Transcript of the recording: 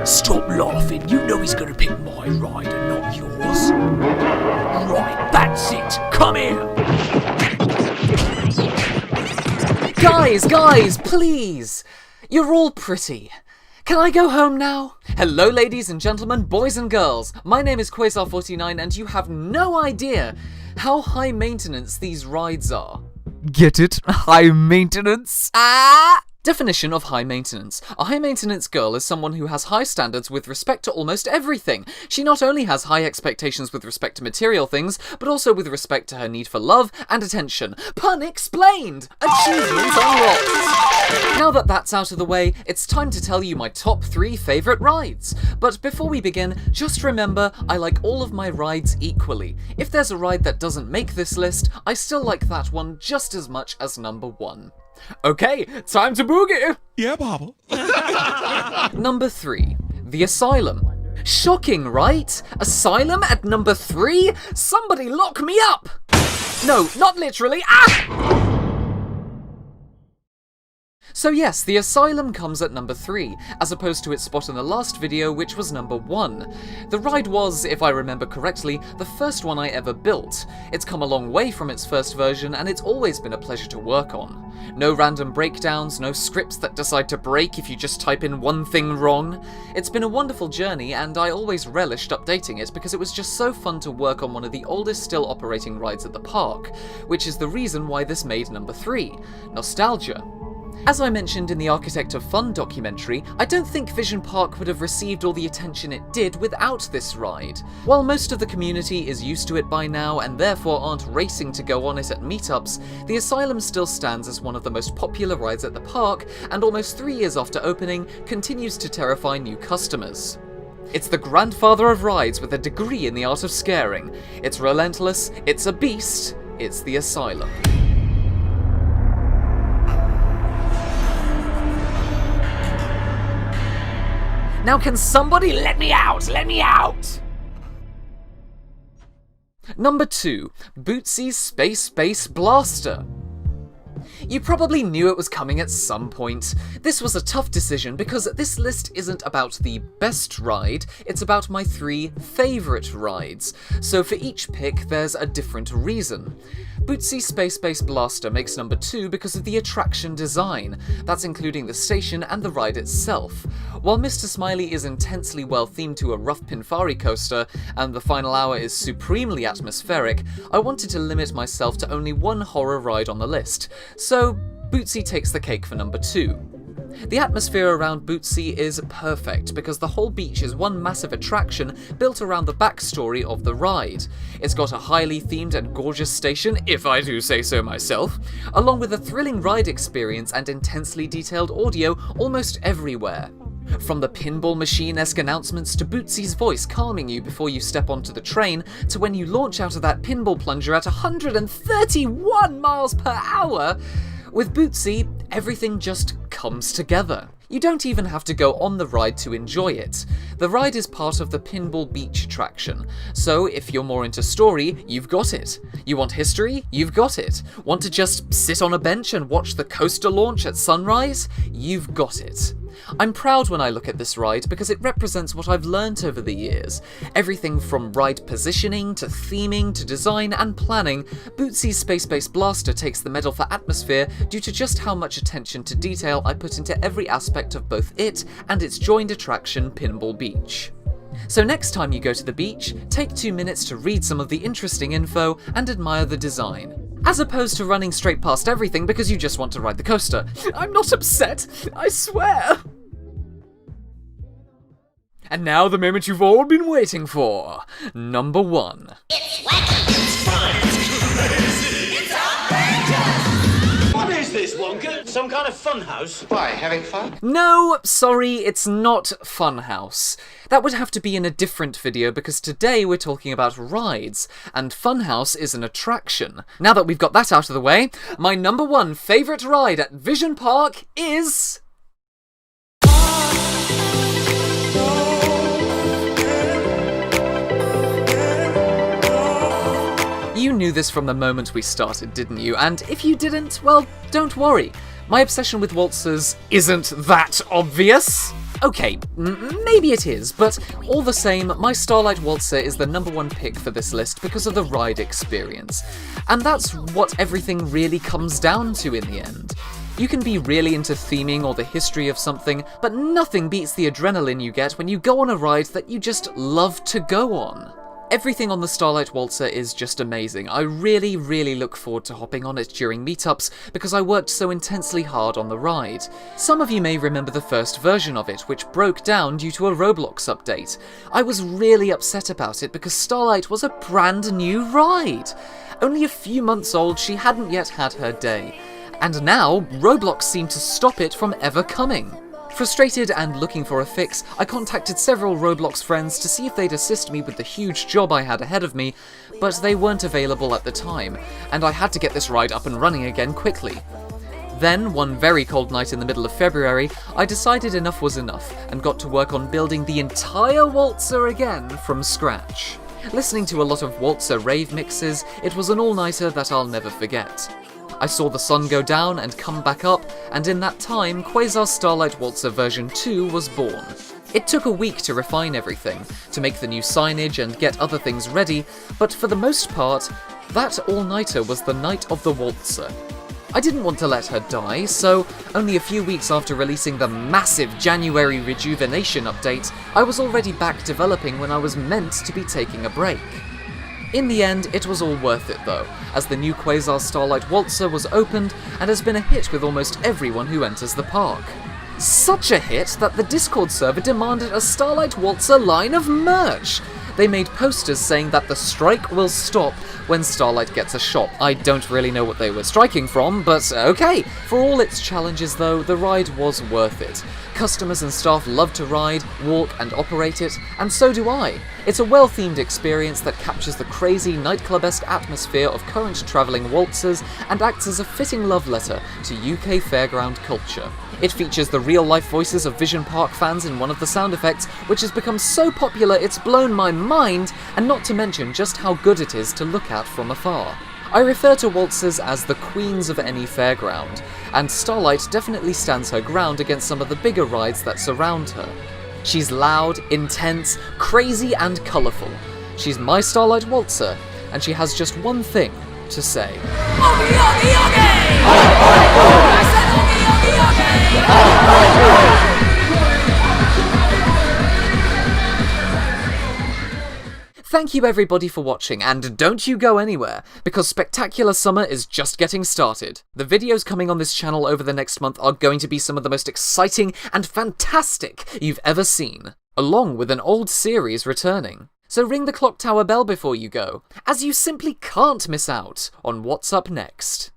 Stop laughing, you know he's gonna pick my ride and not yours. Right, that's it, come here! Guys, please! You're all pretty. Can I go home now? Hello ladies and gentlemen, boys and girls. My name is Quazar49 and you have no idea how high maintenance these rides are. Get it? High maintenance? Definition of high maintenance. A high maintenance girl is someone who has high standards with respect to almost everything. She not only has high expectations with respect to material things, but also with respect to her need for love and attention. Pun explained! Achievement unlocked! Now that that's out of the way, it's time to tell you my top 3 favourite rides. But before we begin, just remember, I like all of my rides equally. If there's a ride that doesn't make this list, I still like that one just as much as number 1. Okay, time to boogie! Yeah, Papa. Number 3, The Asylum. Shocking, right? Asylum at number 3? Somebody lock me up! No, not literally. So yes, The Asylum comes at number 3, as opposed to its spot in the last video, which was number 1. The ride was, if I remember correctly, the first one I ever built. It's come a long way from its first version, and it's always been a pleasure to work on. No random breakdowns, no scripts that decide to break if you just type in one thing wrong. It's been a wonderful journey, and I always relished updating it because it was just so fun to work on one of the oldest still operating rides at the park, which is the reason why this made number 3. Nostalgia. As I mentioned in the Architect of Fun documentary, I don't think Vision Park would have received all the attention it did without this ride. While most of the community is used to it by now and therefore aren't racing to go on it at meetups, the Asylum still stands as one of the most popular rides at the park, and almost 3 years after opening, continues to terrify new customers. It's the grandfather of rides with a degree in the art of scaring. It's relentless, it's a beast, it's the Asylum. Now can somebody let me out? Let me out! Number 2, Bootsy's Space Blaster. You probably knew it was coming at some point. This was a tough decision because this list isn't about the best ride, it's about my 3 favourite rides. So for each pick, there's a different reason. Bootsy Space Blaster makes number 2 because of the attraction design. That's including the station and the ride itself. While Mr. Smiley is intensely well themed to a rough Pinfari coaster, and the final hour is supremely atmospheric, I wanted to limit myself to only one horror ride on the list. So Bootsy takes the cake for number 2. The atmosphere around Bootsy is perfect because the whole beach is one massive attraction built around the backstory of the ride. It's got a highly themed and gorgeous station, if I do say so myself, along with a thrilling ride experience and intensely detailed audio almost everywhere. From the pinball machine-esque announcements to Bootsy's voice calming you before you step onto the train, to when you launch out of that pinball plunger at 131 miles per hour, with Bootsy, everything just comes together. You don't even have to go on the ride to enjoy it. The ride is part of the Pinball Beach attraction, so if you're more into story, you've got it. You want history? You've got it. Want to just sit on a bench and watch the coaster launch at sunrise? You've got it. I'm proud when I look at this ride because it represents what I've learnt over the years. Everything from ride positioning, to theming, to design and planning, Bootsy's Space Blaster takes the medal for atmosphere due to just how much attention to detail I put into every aspect of both it and its joined attraction Pinball Beach. So next time you go to the beach, take 2 minutes to read some of the interesting info and admire the design, as opposed to running straight past everything because you just want to ride the coaster. I'm not upset, I swear! And now the moment you've all been waiting for. Number 1. It's wacky, it's fun, it's crazy, it's outrageous! What is this, Wonka? Some kind of fun house? Why, having fun? No, sorry, it's not Funhouse. That would have to be in a different video because today we're talking about rides, and Funhouse is an attraction. Now that we've got that out of the way, my number 1 favourite ride at Vision Park is... You knew this from the moment we started, didn't you? And if you didn't, well, don't worry. My obsession with waltzers isn't that obvious. Okay, maybe it is, but all the same, my Starlight Waltzer is the #1 pick for this list because of the ride experience. And that's what everything really comes down to in the end. You can be really into theming or the history of something, but nothing beats the adrenaline you get when you go on a ride that you just love to go on. Everything on the Starlight Waltzer is just amazing. I really, really look forward to hopping on it during meetups because I worked so intensely hard on the ride. Some of you may remember the first version of it, which broke down due to a Roblox update. I was really upset about it because Starlight was a brand new ride. Only a few months old, she hadn't yet had her day. And now, Roblox seemed to stop it from ever coming. Frustrated and looking for a fix, I contacted several Roblox friends to see if they'd assist me with the huge job I had ahead of me, but they weren't available at the time, and I had to get this ride up and running again quickly. Then, one very cold night in the middle of February, I decided enough was enough, and got to work on building the entire Waltzer again from scratch. Listening to a lot of Waltzer rave mixes, it was an all-nighter that I'll never forget. I saw the sun go down and come back up, and in that time, Quazar Starlight Waltzer version 2 was born. It took a week to refine everything, to make the new signage and get other things ready, but for the most part, that all-nighter was the night of the Waltzer. I didn't want to let her die, so only a few weeks after releasing the massive January Rejuvenation update, I was already back developing when I was meant to be taking a break. In the end, it was all worth it though, as the new Quazar Starlight Waltzer was opened and has been a hit with almost everyone who enters the park. Such a hit that the Discord server demanded a Starlight Waltzer line of merch! They made posters saying that the strike will stop when Starlight gets a shop. I don't really know what they were striking from, but okay. For all its challenges though, the ride was worth it. Customers and staff love to ride, walk and operate it, and so do I. It's a well-themed experience that captures the crazy nightclub-esque atmosphere of current travelling waltzers and acts as a fitting love letter to UK fairground culture. It features the real-life voices of Vision Park fans in one of the sound effects, which has become so popular it's blown my mind, and not to mention just how good it is to look at from afar. I refer to waltzers as the queens of any fairground, and Starlight definitely stands her ground against some of the bigger rides that surround her. She's loud, intense, crazy and colourful. She's my Starlight Waltzer, and she has just one thing to say. Oogie, oogie, oogie! I said oogie, oogie, oogie! Thank you everybody for watching, and don't you go anywhere, because Spectacular Summer is just getting started. The videos coming on this channel over the next month are going to be some of the most exciting and fantastic you've ever seen, along with an old series returning. So ring the clock tower bell before you go, as you simply can't miss out on what's up next.